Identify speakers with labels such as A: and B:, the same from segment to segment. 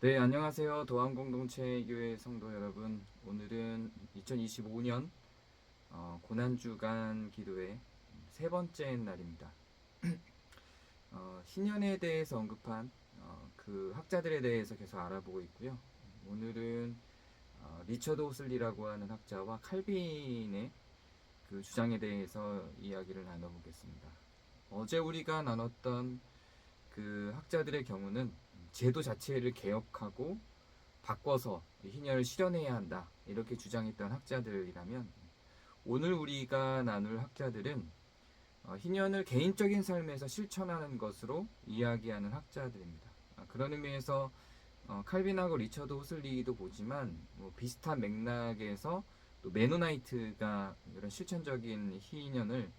A: 네, 안녕하세요. 도안공동체교회 성도 여러분. 오늘은 2025년 고난주간 기도회 세 번째 날입니다. 신년에 대해서 언급한 그 학자들에 대해서 계속 알아보고 있고요. 오늘은 리처드 호슬리라고 하는 학자와 칼빈의 그 주장에 대해서 이야기를 나눠보겠습니다. 어제 우리가 나눴던 그 학자들의 경우는 제도 자체를 개혁하고 바꿔서 희년을 실현해야 한다 이렇게 주장했던 학자들이라면, 오늘 우리가 나눌 학자들은 희년을 개인적인 삶에서 실천하는 것으로 이야기하는 학자들입니다. 그런 의미에서 칼빈하고 리처드 호슬리도 보지만 비슷한 맥락에서 또 메노나이트가 이런 실천적인 희년을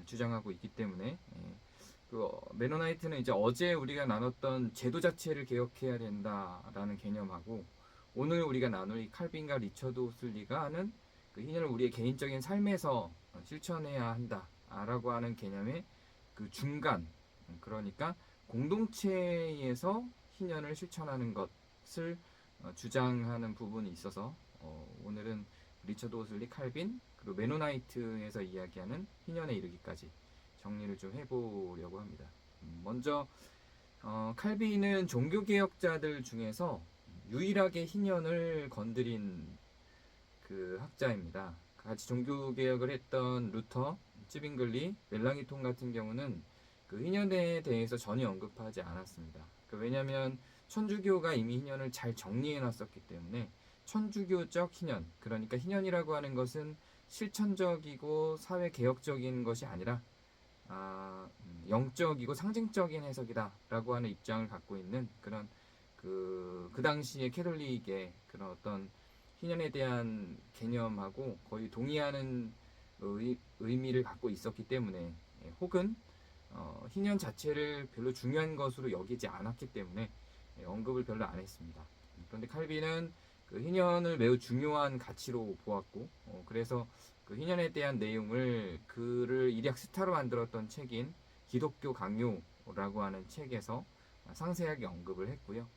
A: 주장하고 있기 때문에, 그 메노나이트는 이제 어제 우리가 나눴던 제도 자체를 개혁해야 된다라는 개념하고, 오늘 우리가 나눌 이 칼빈과 리처드 호슬리가 하는 그 희년을 우리의 개인적인 삶에서 실천해야 한다라고 하는 개념의 그 중간, 그러니까 공동체에서 희년을 실천하는 것을 주장하는 부분이 있어서, 오늘은 리처드 호슬리, 칼빈, 그리고 메노나이트에서 이야기하는 희년에 이르기까지 정리를 좀 해보려고 합니다. 먼저 칼빈은 종교개혁자들 중에서 유일하게 희년을 건드린 그 학자입니다. 같이 종교개혁을 했던 루터, 찌빙글리, 멜랑이톤 같은 경우는 그 희년에 대해서 전혀 언급하지 않았습니다. 왜냐하면 천주교가 이미 희년을 잘 정리해놨었기 때문에, 천주교적 희년, 그러니까 희년이라고 하는 것은 실천적이고 사회개혁적인 것이 아니라 영적이고 상징적인 해석이다라고 하는 입장을 갖고 있는 그런 그 당시의 캐톨릭의 그런 어떤 희년에 대한 개념하고 거의 동의하는 의미를 갖고 있었기 때문에, 혹은 희년 자체를 별로 중요한 것으로 여기지 않았기 때문에 언급을 별로 안 했습니다. 그런데 칼빈은 그 희년을 매우 중요한 가치로 보았고, 그래서 그 희년에 대한 내용을 그를 일약 스타로 만들었던 책인 기독교 강요라고 하는 책에서 상세하게 언급을 했고요.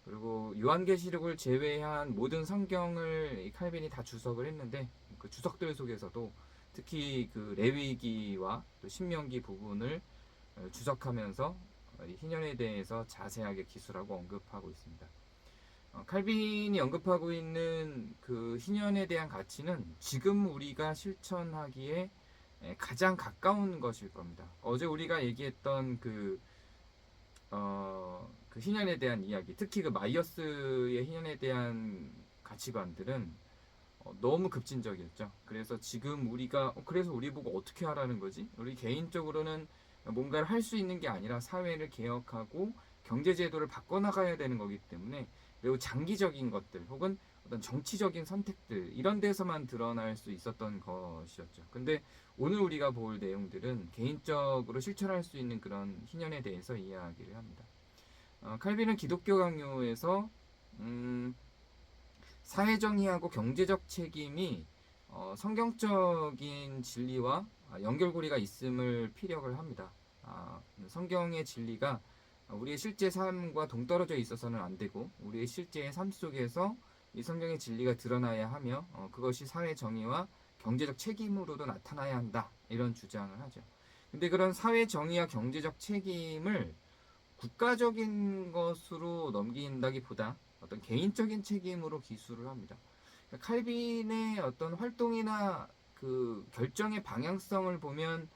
A: 그리고 요한계시록을 제외한 모든 성경을 칼빈이 다 주석을 했는데, 그 주석들 속에서도 특히 그 레위기와 또 신명기 부분을 주석하면서 희년에 대해서 자세하게 기술하고 언급하고 있습니다. 칼빈이 언급하고 있는 그 희년에 대한 가치는 지금 우리가 실천하기에 가장 가까운 것일 겁니다. 어제 우리가 얘기했던 그 희년에 대한 이야기, 특히 그 마이어스의 희년에 대한 가치관들은 너무 급진적이었죠. 그래서 지금 우리가 그래서 우리 보고 어떻게 하라는 거지? 우리 개인적으로는 뭔가를 할 수 있는 게 아니라 사회를 개혁하고 경제제도를 바꿔나가야 되는 거기 때문에 매우 장기적인 것들 혹은 어떤 정치적인 선택들, 이런 데서만 드러날 수 있었던 것이었죠. 근데 오늘 우리가 볼 내용들은 개인적으로 실천할 수 있는 그런 희년에 대해서 이야기를 합니다. 칼빈은 기독교 강요에서 사회정의하고 경제적 책임이 성경적인 진리와 연결고리가 있음을 피력을 합니다. 성경의 진리가 우리의 실제 삶과 동떨어져 있어서는 안 되고, 우리의 실제 삶 속에서 이 성경의 진리가 드러나야 하며, 그것이 사회 정의와 경제적 책임으로도 나타나야 한다, 이런 주장을 하죠. 근데 그런 사회 정의와 경제적 책임을 국가적인 것으로 넘긴다기보다 어떤 개인적인 책임으로 기술을 합니다. 그러니까 칼빈의 어떤 활동이나 그 결정의 방향성을 보면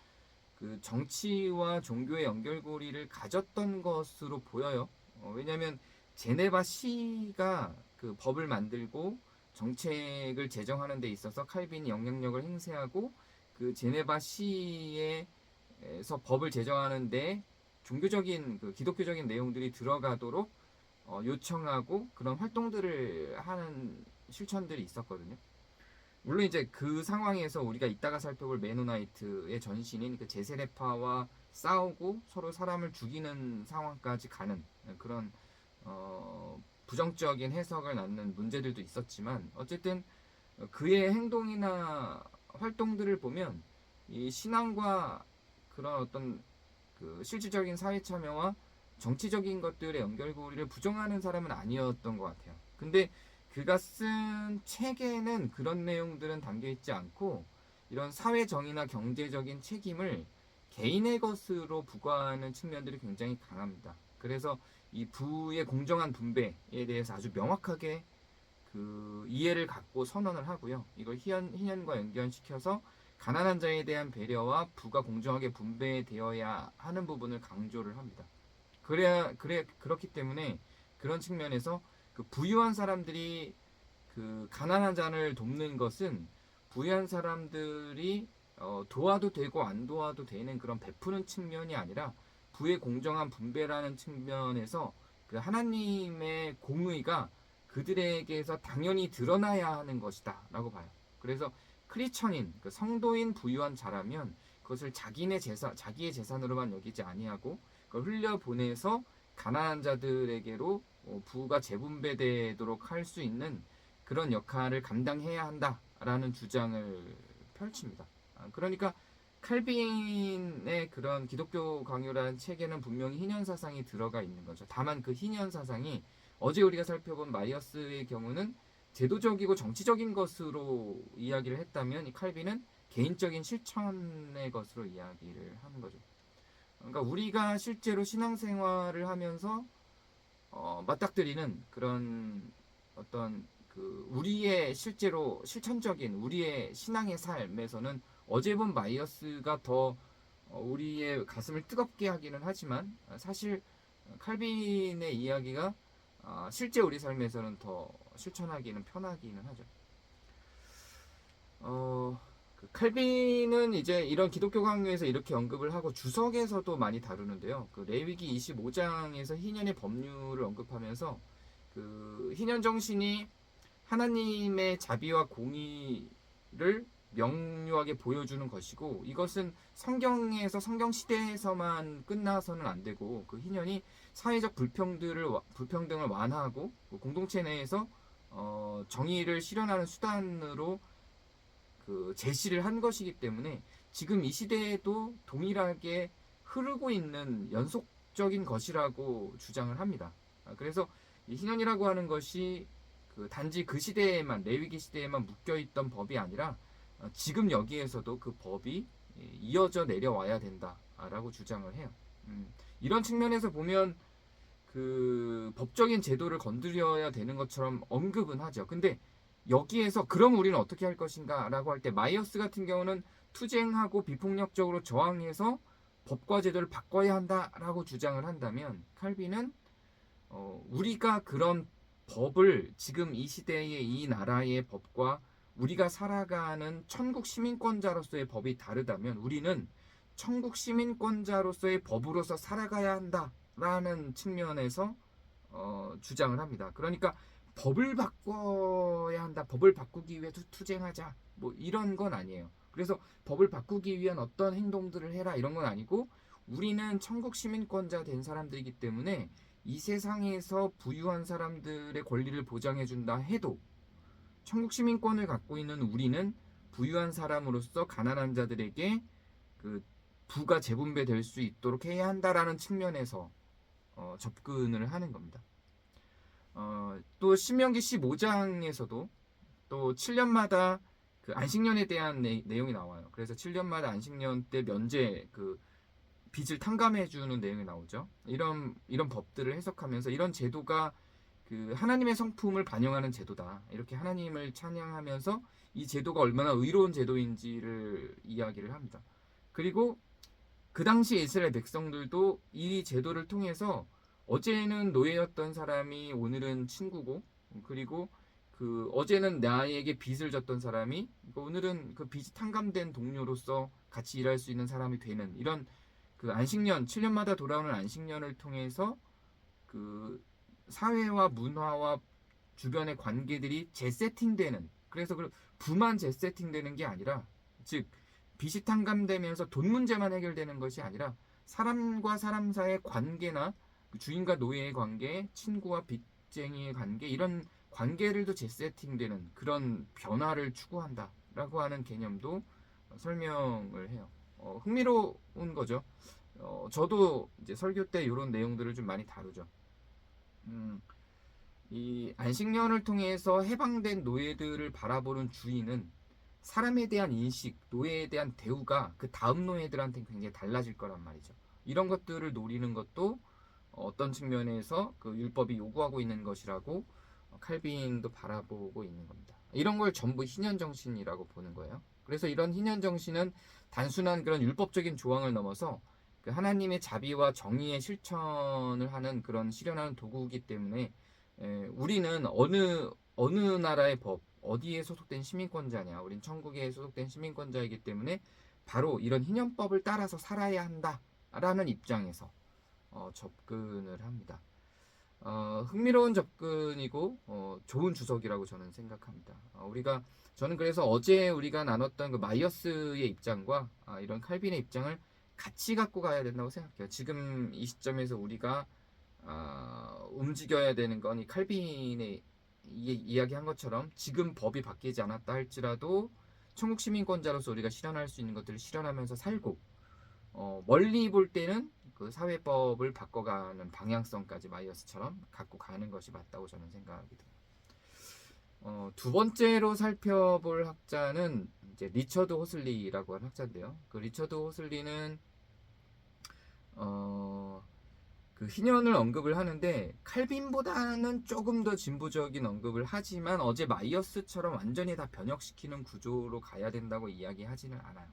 A: 그 정치와 종교의 연결고리를 가졌던 것으로 보여요. 왜냐하면 제네바 시가 그 법을 만들고 정책을 제정하는 데 있어서 칼빈이 영향력을 행사하고, 그 제네바 시에서 법을 제정하는데 종교적인 그 기독교적인 내용들이 들어가도록 요청하고 그런 활동들을 하는 실천들이 있었거든요. 물론 이제 그 상황에서 우리가 이따가 살펴볼 메노나이트의 전신인 그 제세례파와 싸우고 서로 사람을 죽이는 상황까지 가는 그런 부정적인 해석을 낳는 문제들도 있었지만, 어쨌든 그의 행동이나 활동들을 보면 이 신앙과 그런 어떤 그 실질적인 사회 참여와 정치적인 것들의 연결고리를 부정하는 사람은 아니었던 것 같아요. 근데 그가 쓴 책에는 그런 내용들은 담겨 있지 않고 이런 사회정의나 경제적인 책임을 개인의 것으로 부과하는 측면들이 굉장히 강합니다. 그래서 이 부의 공정한 분배에 대해서 아주 명확하게 그 이해를 갖고 선언을 하고요. 이걸 희년과 연결시켜서 가난한 자에 대한 배려와 부가 공정하게 분배되어야 하는 부분을 강조를 합니다. 그렇기 때문에 그런 측면에서 그 부유한 사람들이 그 가난한 자를 돕는 것은 부유한 사람들이 도와도 되고 안 도와도 되는 그런 베푸는 측면이 아니라 부의 공정한 분배라는 측면에서 그 하나님의 공의가 그들에게서 당연히 드러나야 하는 것이다 라고 봐요. 그래서 크리스천인 그 성도인 부유한 자라면 그것을 자기의 재산으로만 여기지 아니하고 그걸 흘려보내서 가난한 자들에게로 부가 재분배되도록 할 수 있는 그런 역할을 감당해야 한다라는 주장을 펼칩니다. 그러니까 칼빈의 그런 기독교 강요라는 책에는 분명히 희년 사상이 들어가 있는 거죠. 다만 그 희년 사상이 어제 우리가 살펴본 마이어스의 경우는 제도적이고 정치적인 것으로 이야기를 했다면 이 칼빈은 개인적인 실천의 것으로 이야기를 하는 거죠. 그러니까 우리가 실제로 신앙생활을 하면서 맞닥뜨리는 그런 어떤 그 우리의 실제로 실천적인 우리의 신앙의 삶에서는 어제 본 마이어스가 더 우리의 가슴을 뜨겁게 하기는 하지만 사실 칼빈의 이야기가 실제 우리 삶에서는 더 실천하기는 편하기는 하죠. 그 칼빈은 이제 이런 기독교 강요에서 이렇게 언급을 하고 주석에서도 많이 다루는데요. 그 레위기 25장에서 희년의 법률을 언급하면서 그 희년 정신이 하나님의 자비와 공의를 명료하게 보여주는 것이고 이것은 성경에서 성경 시대에서만 끝나서는 안 되고 그 희년이 사회적 불평등을 완화하고 공동체 내에서 정의를 실현하는 수단으로 그 제시를 한 것이기 때문에 지금 이 시대에도 동일하게 흐르고 있는 연속적인 것이라고 주장을 합니다. 그래서 이 희년이라고 하는 것이 그 단지 그 시대에만 레위기 시대에만 묶여 있던 법이 아니라 지금 여기에서도 그 법이 이어져 내려와야 된다라고 주장을 해요. 이런 측면에서 보면 그 법적인 제도를 건드려야 되는 것처럼 언급은 하죠. 근데 여기에서 그럼 우리는 어떻게 할 것인가 라고 할 때 마이어스 같은 경우는 투쟁하고 비폭력적으로 저항해서 법과 제도를 바꿔야 한다라고 주장을 한다면 칼빈은 우리가 그런 법을 지금 이 시대의 이 나라의 법과 우리가 살아가는 천국 시민권자로서의 법이 다르다면 우리는 천국 시민권자로서의 법으로서 살아가야 한다라는 측면에서 주장을 합니다. 그러니까 법을 바꿔야 한다. 법을 바꾸기 위해 투쟁하자. 뭐 이런 건 아니에요. 그래서 법을 바꾸기 위한 어떤 행동들을 해라 이런 건 아니고 우리는 천국 시민권자 된 사람들이기 때문에 이 세상에서 부유한 사람들의 권리를 보장해 준다 해도 천국 시민권을 갖고 있는 우리는 부유한 사람으로서 가난한 자들에게 그 부가 재분배될 수 있도록 해야 한다라는 측면에서 접근을 하는 겁니다. 또 신명기 15장에서도 또 7년마다 그 안식년에 대한 내용이 나와요. 그래서 7년마다 안식년 때 면제 그 빚을 탕감해주는 내용이 나오죠. 이런 법들을 해석하면서 이런 제도가 그 하나님의 성품을 반영하는 제도다. 이렇게 하나님을 찬양하면서 이 제도가 얼마나 의로운 제도인지를 이야기를 합니다. 그리고 그 당시 이스라엘 백성들도 이 제도를 통해서 어제는 노예였던 사람이 오늘은 친구고 그리고 그 어제는 나에게 빚을 졌던 사람이 오늘은 그 빚이 탕감된 동료로서 같이 일할 수 있는 사람이 되는 이런 그 안식년 7년마다 돌아오는 안식년을 통해서 그 사회와 문화와 주변의 관계들이 재세팅되는 그래서 그 부만 재세팅되는 게 아니라 즉 빚이 탕감되면서 돈 문제만 해결되는 것이 아니라 사람과 사람 사이의 관계나 주인과 노예의 관계, 친구와 빚쟁이의 관계 이런 관계들도 재세팅되는 그런 변화를 추구한다라고 하는 개념도 설명을 해요. 흥미로운 거죠. 저도 이제 설교 때 이런 내용들을 좀 많이 다루죠. 음, 이 안식년을 통해서 해방된 노예들을 바라보는 주인은 사람에 대한 인식, 노예에 대한 대우가 그 다음 노예들한테 굉장히 달라질 거란 말이죠. 이런 것들을 노리는 것도 어떤 측면에서 그 율법이 요구하고 있는 것이라고 칼빈도 바라보고 있는 겁니다. 이런 걸 전부 희년 정신이라고 보는 거예요. 그래서 이런 희년 정신은 단순한 그런 율법적인 조항을 넘어서 그 하나님의 자비와 정의의 실천을 하는 그런 실현하는 도구이기 때문에 우리는 어느 나라의 법, 어디에 소속된 시민권자냐, 우린 천국에 소속된 시민권자이기 때문에 바로 이런 희년법을 따라서 살아야 한다라는 입장에서 접근을 합니다. 흥미로운 접근이고 좋은 주석이라고 저는 생각합니다. 저는 그래서 어제 우리가 나눴던 그 마이어스의 입장과 이런 칼빈의 입장을 같이 갖고 가야 된다고 생각해요. 지금 이 시점에서 우리가 움직여야 되는 건 이 칼빈의 이야기한 것처럼 지금 법이 바뀌지 않았다 할지라도 천국 시민권자로서 우리가 실현할 수 있는 것들을 실현하면서 살고 멀리 볼 때는 그 사회법을 바꿔가는 방향성까지 마이어스처럼 갖고 가는 것이 맞다고 저는 생각하게 됩니다. 두 번째로 살펴볼 학자는 이제 리처드 호슬리라고 하는 학자인데요. 그 리처드 호슬리는 그 희년을 언급을 하는데 칼빈보다는 조금 더 진보적인 언급을 하지만 어제 마이어스처럼 완전히 다 변혁시키는 구조로 가야 된다고 이야기하지는 않아요.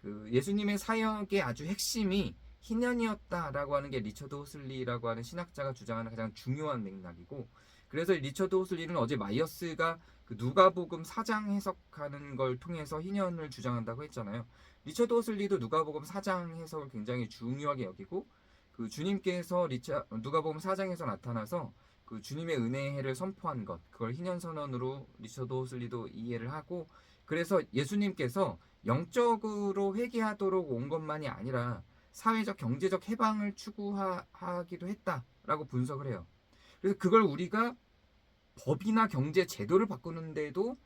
A: 그 예수님의 사역의 아주 핵심이 희년이었다라고 하는 게 리처드 호슬리라고 하는 신학자가 주장하는 가장 중요한 맥락이고, 그래서 리처드 호슬리는 어제 마이어스가 그 누가복음 4장 해석하는 걸 통해서 희년을 주장한다고 했잖아요. 리처드 호슬리도 누가복음 4장 해석을 굉장히 중요하게 여기고, 그 주님께서 누가복음 4장에서 나타나서 그 주님의 은혜를 선포한 것, 그걸 희년 선언으로 리처드 호슬리도 이해를 하고, 그래서 예수님께서 영적으로 회개하도록 온 것만이 아니라 사회적 경제적 해방을 추구하기도 했다라고 분석을 해요. 그래서 그걸 우리가 법이나 경제 제도를 바꾸는데도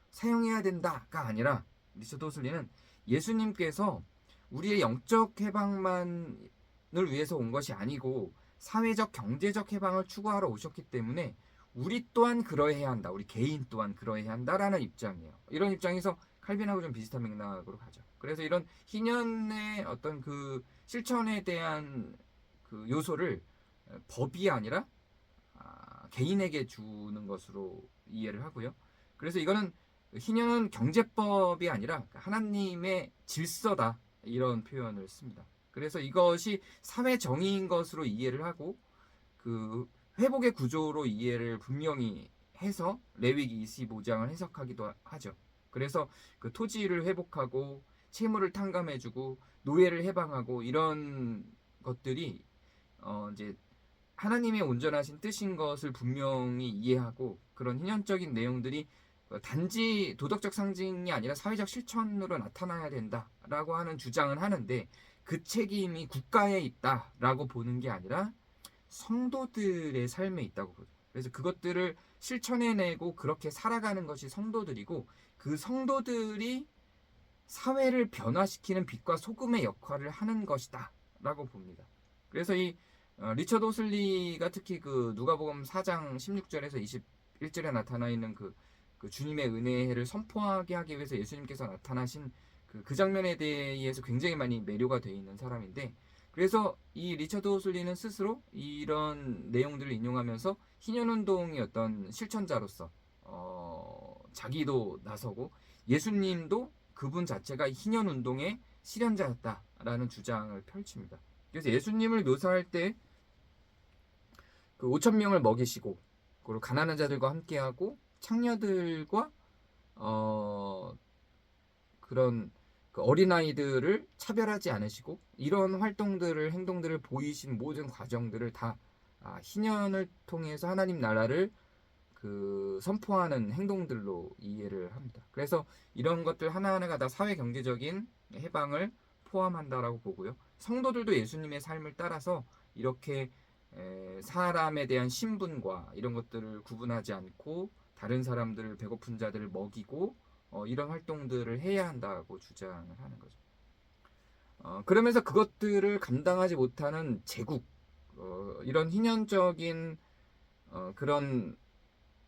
A: 사용해야 된다가 아니라 리처드 호슬리는 예수님께서 우리의 영적 해방만을 위해서 온 것이 아니고 사회적 경제적 해방을 추구하러 오셨기 때문에 우리 또한 그러해야 한다. 우리 개인 또한 그러해야 한다라는 입장이에요. 이런 입장에서 칼빈하고 좀 비슷한 맥락으로 가죠. 그래서 이런 희년의 어떤 그 실천에 대한 그 요소를 법이 아니라 개인에게 주는 것으로 이해를 하고요. 그래서 이거는 희년은 경제법이 아니라 하나님의 질서다 이런 표현을 씁니다. 그래서 이것이 사회 정의인 것으로 이해를 하고 그 회복의 구조로 이해를 분명히 해서 레위기 25장을 해석하기도 하죠. 그래서 그 토지를 회복하고 채무를 탕감해주고 노예를 해방하고 이런 것들이 이제 하나님의 온전하신 뜻인 것을 분명히 이해하고 그런 희년적인 내용들이 단지 도덕적 상징이 아니라 사회적 실천으로 나타나야 된다라고 하는 주장은 하는데 그 책임이 국가에 있다라고 보는 게 아니라 성도들의 삶에 있다고 보죠. 그래서 그것들을 실천해내고 그렇게 살아가는 것이 성도들이고 그 성도들이 사회를 변화시키는 빛과 소금의 역할을 하는 것이다 라고 봅니다. 그래서 이 리처드 호슬리가 특히 그 누가복음 4장 16절에서 21절에 나타나 있는 그 주님의 은혜를 선포하게 하기 위해서 예수님께서 나타나신 그 장면에 대해서 굉장히 많이 매료가 되어 있는 사람인데, 그래서 이 리처드 호슬리는 스스로 이런 내용들을 인용하면서 희년운동의 어떤 실천자로서 자기도 나서고 예수님도 그분 자체가 희년운동의 실현자였다라는 주장을 펼칩니다. 그래서 예수님을 묘사할 때 그 5천 명을 먹이시고 그리고 가난한 자들과 함께하고 창녀들과 그런 그 어린아이들을 차별하지 않으시고 이런 활동들을 행동들을 보이신 모든 과정들을 다 희년을 통해서 하나님 나라를 그 선포하는 행동들로 이해를 합니다. 그래서 이런 것들 하나하나가 다 사회 경제적인 해방을 포함한다라고 보고요. 성도들도 예수님의 삶을 따라서 이렇게 사람에 대한 신분과 이런 것들을 구분하지 않고 다른 사람들을 배고픈 자들을 먹이고 이런 활동들을 해야 한다고 주장을 하는 거죠. 그러면서 그것들을 감당하지 못하는 제국, 이런 희년적인 그런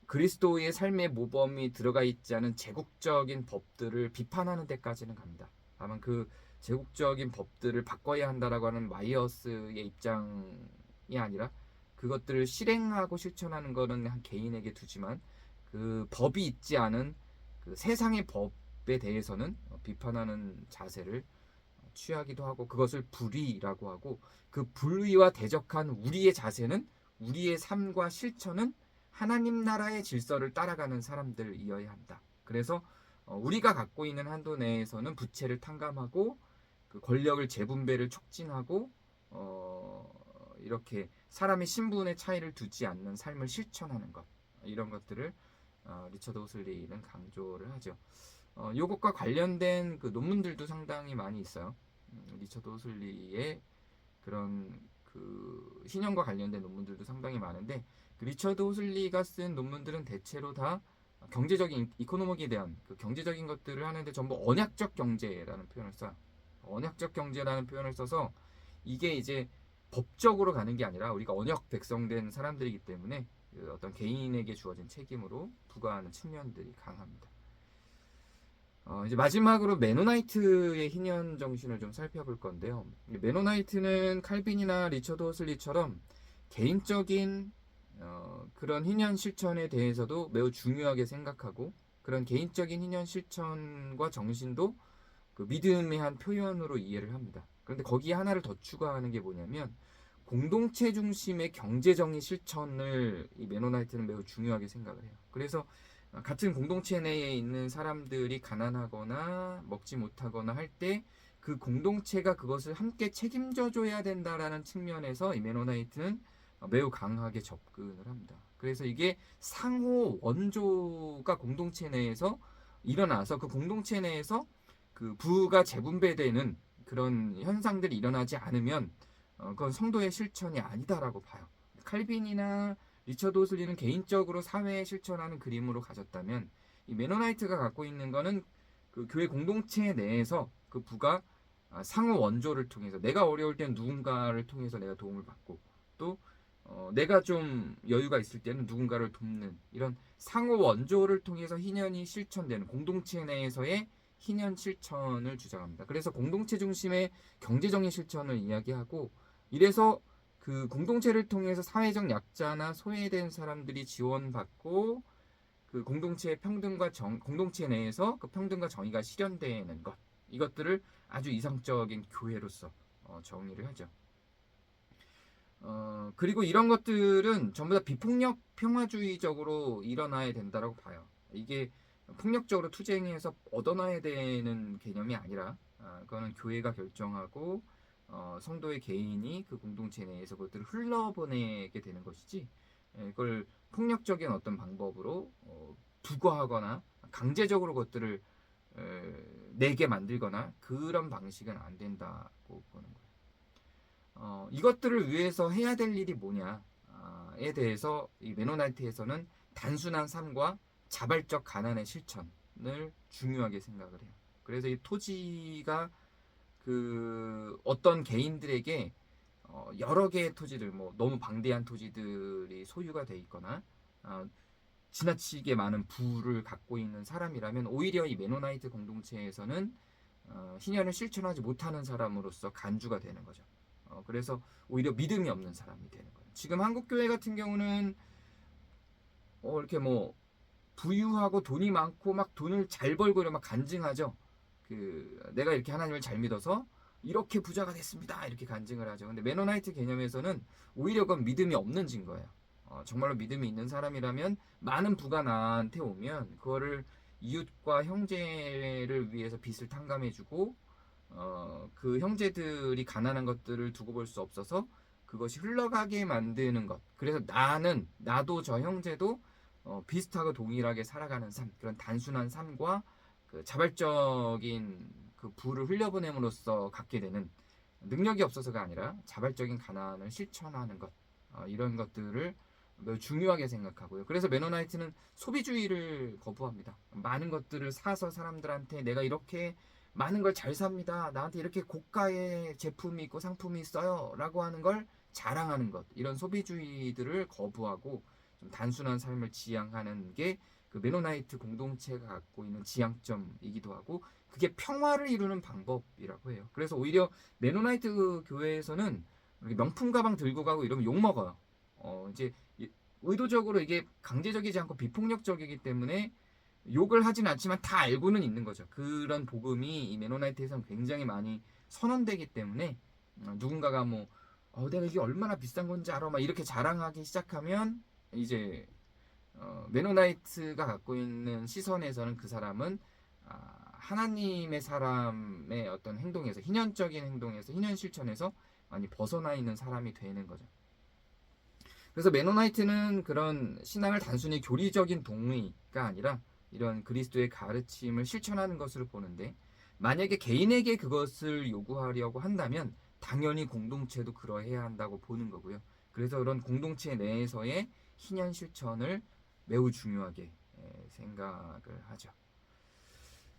A: 그리스도의 삶의 모범이 들어가 있지 않은 제국적인 법들을 비판하는 데까지는 갑니다. 다만 그 제국적인 법들을 바꿔야 한다라고 하는 마이어스의 입장이 아니라 그것들을 실행하고 실천하는 것은 한 개인에게 두지만 그 법이 있지 않은 그 세상의 법에 대해서는 비판하는 자세를 취하기도 하고 그것을 불의라고 하고 그 불의와 대적한 우리의 자세는 우리의 삶과 실천은 하나님 나라의 질서를 따라가는 사람들이어야 한다. 그래서 우리가 갖고 있는 한도 내에서는 부채를 탕감하고 그 권력을 재분배를 촉진하고 이렇게 사람의 신분의 차이를 두지 않는 삶을 실천하는 것 이런 것들을 리처드 오슬리는 강조를 하죠. 요것과 관련된 그 논문들도 상당히 많이 있어요. 리처드 오슬리의 그런 그 신념과 관련된 논문들도 상당히 많은데 그 리처드 오슬리가 쓴 논문들은 대체로 다 경제적인 이코노믹에 대한 그 경제적인 것들을 하는데 전부 언약적 경제라는 표현을 써요. 언약적 경제라는 표현을 써서 이게 이제 법적으로 가는 게 아니라 우리가 언약 백성된 사람들이기 때문에 그 어떤 개인에게 주어진 책임으로 부과하는 측면들이 강합니다. 이제 마지막으로 메노나이트의 희년 정신을 좀 살펴볼 건데요. 메노나이트는 칼빈이나 리처드 호슬리처럼 개인적인 그런 희년 실천에 대해서도 매우 중요하게 생각하고 그런 개인적인 희년 실천과 정신도 그 믿음의 한 표현으로 이해를 합니다. 그런데 거기에 하나를 더 추가하는 게 뭐냐면 공동체 중심의 경제정의 실천을 이 메노나이트는 매우 중요하게 생각을 해요. 그래서 같은 공동체 내에 있는 사람들이 가난하거나 먹지 못하거나 할 때 그 공동체가 그것을 함께 책임져 줘야 된다라는 측면에서 이 메노나이트는 매우 강하게 접근을 합니다. 그래서 이게 상호 원조가 공동체 내에서 일어나서 그 공동체 내에서 그 부가 재분배되는 그런 현상들이 일어나지 않으면 그건 성도의 실천이 아니다라고 봐요. 칼빈이나 리처드 오슬리는 개인적으로 사회에 실천하는 그림으로 가졌다면 이 메노나이트가 갖고 있는 거는 그 교회 공동체 내에서 그 부가 상호 원조를 통해서 내가 어려울 때는 누군가를 통해서 내가 도움을 받고 또 내가 좀 여유가 있을 때는 누군가를 돕는 이런 상호 원조를 통해서 희년이 실천되는 공동체 내에서의 희년 실천을 주장합니다. 그래서 공동체 중심의 경제적인 실천을 이야기하고 이래서 그 공동체를 통해서 사회적 약자나 소외된 사람들이 지원받고 그 공동체의 평등과 공동체 내에서 그 평등과 정의가 실현되는 것 이것들을 아주 이상적인 교회로서 정의를 하죠. 그리고 이런 것들은 전부 다 비폭력 평화주의적으로 일어나야 된다고 봐요. 이게 폭력적으로 투쟁해서 얻어놔야 되는 개념이 아니라 그거는 교회가 결정하고 성도의 개인이 그 공동체 내에서 그것들을 흘러보내게 되는 것이지 그걸 폭력적인 어떤 방법으로 부과하거나 강제적으로 그것들을 내게 만들거나 그런 방식은 안 된다고 보는 거예요. 이것들을 위해서 해야 될 일이 뭐냐에 대해서 이 메노나이트에서는 단순한 삶과 자발적 가난의 실천을 중요하게 생각을 해요. 그래서 이 토지가 그 어떤 개인들에게 여러 개의 토지들 뭐 너무 방대한 토지들이 소유가 돼 있거나 지나치게 많은 부를 갖고 있는 사람이라면 오히려 이 메노나이트 공동체에서는 희년을 실천하지 못하는 사람으로서 간주가 되는 거죠. 그래서 오히려 믿음이 없는 사람이 되는 거예요. 지금 한국 교회 같은 경우는 이렇게 뭐 부유하고 돈이 많고 막 돈을 잘 벌고 이러면 막 간증하죠. 그 내가 이렇게 하나님을 잘 믿어서 이렇게 부자가 됐습니다. 이렇게 간증을 하죠. 근데 메노나이트 개념에서는 오히려 그건 믿음이 없는 증거예요. 정말로 믿음이 있는 사람이라면 많은 부가 나한테 오면 그거를 이웃과 형제를 위해서 빚을 탕감해주고 그 형제들이 가난한 것들을 두고 볼 수 없어서 그것이 흘러가게 만드는 것. 그래서 나도 저 형제도 비슷하고 동일하게 살아가는 삶, 그런 단순한 삶과 그 자발적인 그 부를 흘려보냄으로써 갖게 되는 능력이 없어서가 아니라 자발적인 가난을 실천하는 것, 이런 것들을 매우 중요하게 생각하고요. 그래서 메노나이트는 소비주의를 거부합니다. 많은 것들을 사서 사람들한테 내가 이렇게 많은 걸 잘 삽니다. 나한테 이렇게 고가의 제품이 있고 상품이 있어요. 라고 하는 걸 자랑하는 것. 이런 소비주의들을 거부하고 좀 단순한 삶을 지향하는 게 그 메노나이트 공동체가 갖고 있는 지향점이기도 하고 그게 평화를 이루는 방법이라고 해요. 그래서 오히려 메노나이트 교회에서는 명품 가방 들고 가고 이러면 욕 먹어요. 이제 의도적으로 이게 강제적이지 않고 비폭력적이기 때문에 욕을 하진 않지만 다 알고는 있는 거죠. 그런 복음이 이 메노나이트에서는 굉장히 많이 선언되기 때문에 누군가가 뭐 내가 이게 얼마나 비싼 건지 알아 막 이렇게 자랑하기 시작하면 이제 메노나이트가 갖고 있는 시선에서는 그 사람은 하나님의 사람의 어떤 행동에서 희년적인 행동에서 희년 실천에서 많이 벗어나 있는 사람이 되는 거죠. 그래서 메노나이트는 그런 신앙을 단순히 교리적인 동의가 아니라 이런 그리스도의 가르침을 실천하는 것으로 보는데 만약에 개인에게 그것을 요구하려고 한다면 당연히 공동체도 그러해야 한다고 보는 거고요. 그래서 그런 공동체 내에서의 희년 실천을 매우 중요하게 생각을 하죠.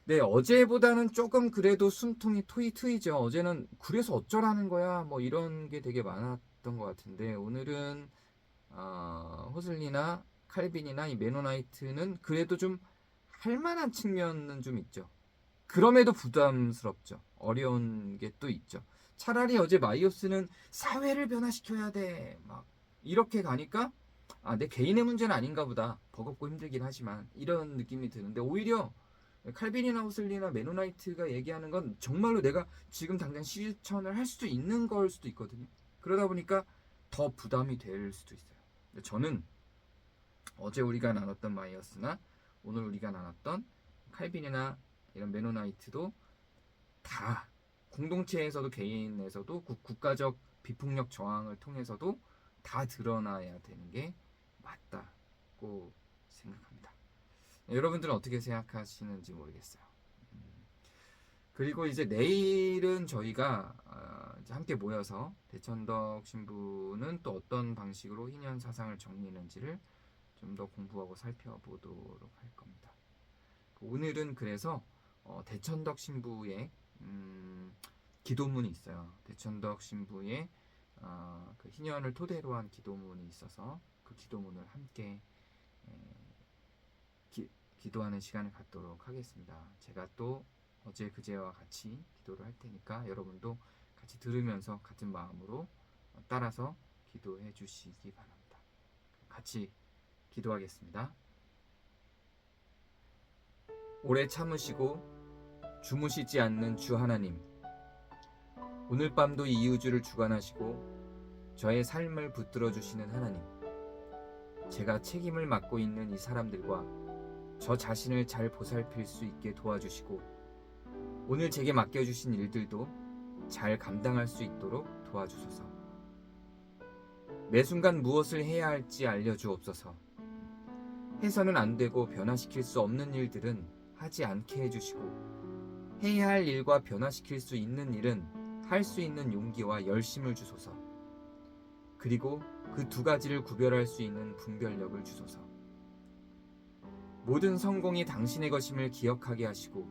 A: 네, 어제보다는 조금 그래도 숨통이 트이죠. 어제는 그래서 어쩌라는 거야 뭐 이런 게 되게 많았던 것 같은데 오늘은 호슬리나 칼빈이나 이 메노나이트는 그래도 좀 할만한 측면은 좀 있죠. 그럼에도 부담스럽죠. 어려운 게 또 있죠. 차라리 어제 마이오스는 사회를 변화시켜야 돼. 막 이렇게 가니까 내 개인의 문제는 아닌가 보다. 버겁고 힘들긴 하지만 이런 느낌이 드는데 오히려 칼빈이나 호슬리나 메노나이트가 얘기하는 건 정말로 내가 지금 당장 실천을 할 수도 있는 걸 수도 있거든요. 그러다 보니까 더 부담이 될 수도 있어요. 저는 어제 우리가 나눴던 마이어스나 오늘 우리가 나눴던 칼빈이나 이런 메노나이트도 다 공동체에서도 개인에서도 국가적 비폭력 저항을 통해서도 다 드러나야 되는 게 맞다고 생각합니다. 여러분들은 어떻게 생각하시는지 모르겠어요. 그리고 이제 내일은 저희가 이제 함께 모여서 대천덕 신부는 또 어떤 방식으로 희년 사상을 정리했는지를 좀 더 공부하고 살펴보도록 할 겁니다. 오늘은 그래서 대천덕 신부의 기도문이 있어요. 대천덕 신부의 그 희년을 토대로 한 기도문이 있어서 그 기도문을 함께 기도하는 시간을 갖도록 하겠습니다. 제가 또 어제 그제와 같이 기도를 할 테니까 여러분도 같이 들으면서 같은 마음으로 따라서 기도해 주시기 바랍니다. 같이 기도하겠습니다. 오래 참으시고 주무시지 않는 주 하나님, 오늘 밤도 이 우주를 주관하시고 저의 삶을 붙들어 주시는 하나님, 제가 책임을 맡고 있는 이 사람들과 저 자신을 잘 보살필 수 있게 도와주시고 오늘 제게 맡겨주신 일들도 잘 감당할 수 있도록 도와주소서. 매 순간 무엇을 해야 할지 알려주옵소서. 해서는 안 되고 변화시킬 수 없는 일들은 하지 않게 해주시고 해야 할 일과 변화시킬 수 있는 일은 할 수 있는 용기와 열심을 주소서. 그리고 그 두 가지를 구별할 수 있는 분별력을 주소서. 모든 성공이 당신의 것임을 기억하게 하시고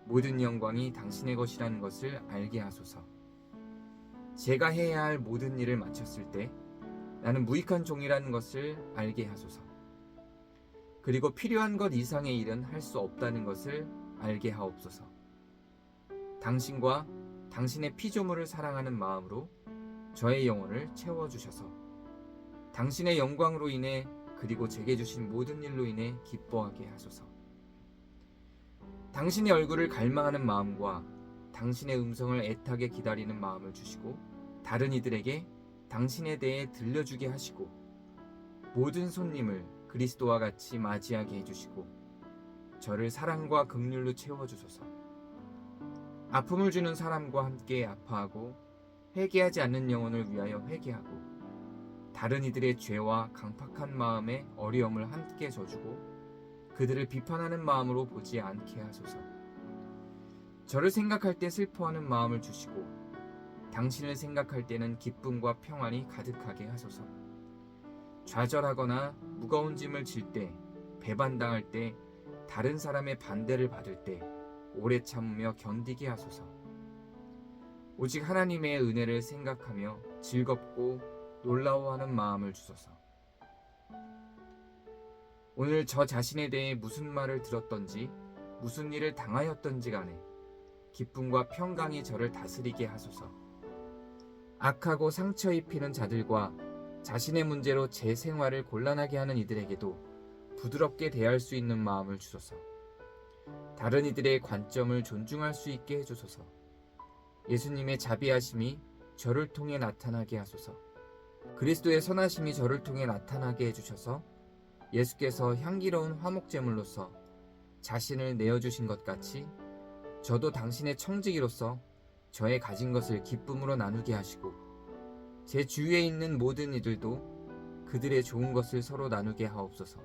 A: 모든 영광이 당신의 것이라는 것을 알게 하소서. 제가 해야 할 모든 일을 마쳤을 때 나는 무익한 종이라는 것을 알게 하소서. 그리고 필요한 것 이상의 일은 할 수 없다는 것을 알게 하옵소서. 당신과 당신의 피조물을 사랑하는 마음으로 저의 영혼을 채워주셔서 당신의 영광으로 인해 그리고 제게 주신 모든 일로 인해 기뻐하게 하소서. 당신의 얼굴을 갈망하는 마음과 당신의 음성을 애타게 기다리는 마음을 주시고 다른 이들에게 당신에 대해 들려주게 하시고 모든 손님을 그리스도와 같이 맞이하게 해주시고 저를 사랑과 긍휼로 채워주소서. 아픔을 주는 사람과 함께 아파하고 회개하지 않는 영혼을 위하여 회개하고 다른 이들의 죄와 강팍한 마음에 어려움을 함께 져주고 그들을 비판하는 마음으로 보지 않게 하소서. 저를 생각할 때 슬퍼하는 마음을 주시고 당신을 생각할 때는 기쁨과 평안이 가득하게 하소서. 좌절하거나 무거운 짐을 질 때, 배반당할 때, 다른 사람의 반대를 받을 때, 오래 참으며 견디게 하소서. 오직 하나님의 은혜를 생각하며 즐겁고 놀라워하는 마음을 주소서. 오늘 저 자신에 대해 무슨 말을 들었던지 무슨 일을 당하였던지 간에 기쁨과 평강이 저를 다스리게 하소서. 악하고 상처 입히는 자들과 자신의 문제로 제 생활을 곤란하게 하는 이들에게도 부드럽게 대할 수 있는 마음을 주소서. 다른 이들의 관점을 존중할 수 있게 해주소서. 예수님의 자비하심이 저를 통해 나타나게 하소서. 그리스도의 선하심이 저를 통해 나타나게 해주셔서 예수께서 향기로운 화목제물로서 자신을 내어주신 것 같이 저도 당신의 청지기로서 저의 가진 것을 기쁨으로 나누게 하시고 제 주위에 있는 모든 이들도 그들의 좋은 것을 서로 나누게 하옵소서.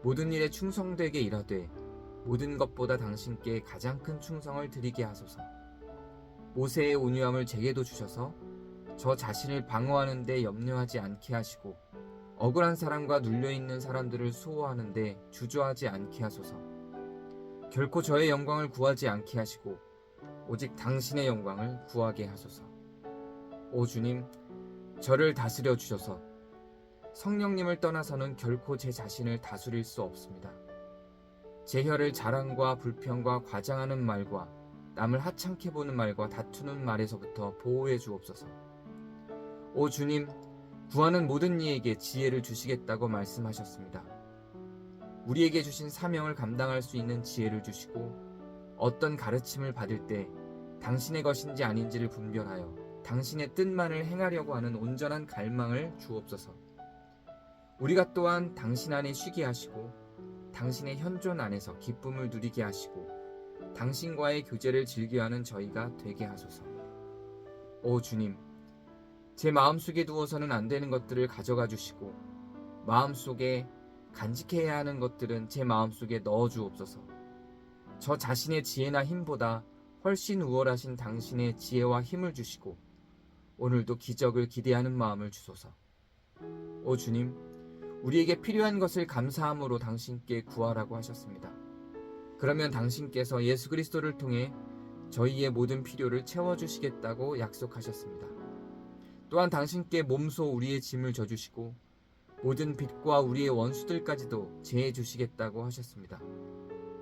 A: 모든 일에 충성되게 일하되 모든 것보다 당신께 가장 큰 충성을 드리게 하소서. 모세의 온유함을 제게도 주셔서 저 자신을 방어하는 데 염려하지 않게 하시고 억울한 사람과 눌려있는 사람들을 수호하는 데 주저하지 않게 하소서. 결코 저의 영광을 구하지 않게 하시고 오직 당신의 영광을 구하게 하소서. 오 주님, 저를 다스려 주셔서 성령님을 떠나서는 결코 제 자신을 다스릴 수 없습니다. 제 혀를 자랑과 불평과 과장하는 말과 남을 하찮게 보는 말과 다투는 말에서부터 보호해 주옵소서. 오 주님, 구하는 모든 이에게 지혜를 주시겠다고 말씀하셨습니다. 우리에게 주신 사명을 감당할 수 있는 지혜를 주시고 어떤 가르침을 받을 때 당신의 것인지 아닌지를 분별하여 당신의 뜻만을 행하려고 하는 온전한 갈망을 주옵소서. 우리가 또한 당신 안에 쉬게 하시고 당신의 현존 안에서 기쁨을 누리게 하시고 당신과의 교제를 즐겨하는 저희가 되게 하소서. 오 주님, 제 마음속에 두어서는 안 되는 것들을 가져가 주시고 마음속에 간직해야 하는 것들은 제 마음속에 넣어 주옵소서. 저 자신의 지혜나 힘보다 훨씬 우월하신 당신의 지혜와 힘을 주시고 오늘도 기적을 기대하는 마음을 주소서. 오 주님, 우리에게 필요한 것을 감사함으로 당신께 구하라고 하셨습니다. 그러면 당신께서 예수 그리스도를 통해 저희의 모든 필요를 채워주시겠다고 약속하셨습니다. 또한 당신께 몸소 우리의 짐을 져주시고 모든 빚과 우리의 원수들까지도 제해 주시겠다고 하셨습니다.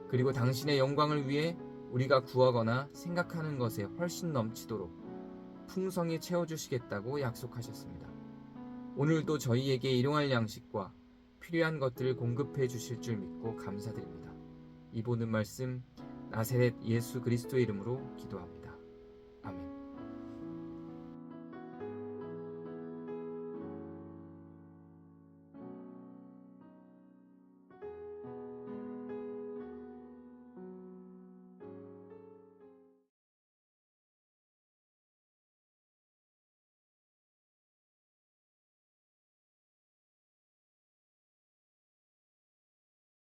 A: 그리고 당신의 영광을 위해 우리가 구하거나 생각하는 것에 훨씬 넘치도록 풍성히 채워주시겠다고 약속하셨습니다. 오늘도 저희에게 일용할 양식과 필요한 것들을 공급해 주실 줄 믿고 감사드립니다. 이 보는 말씀 나사렛 예수 그리스도의 이름으로 기도합니다.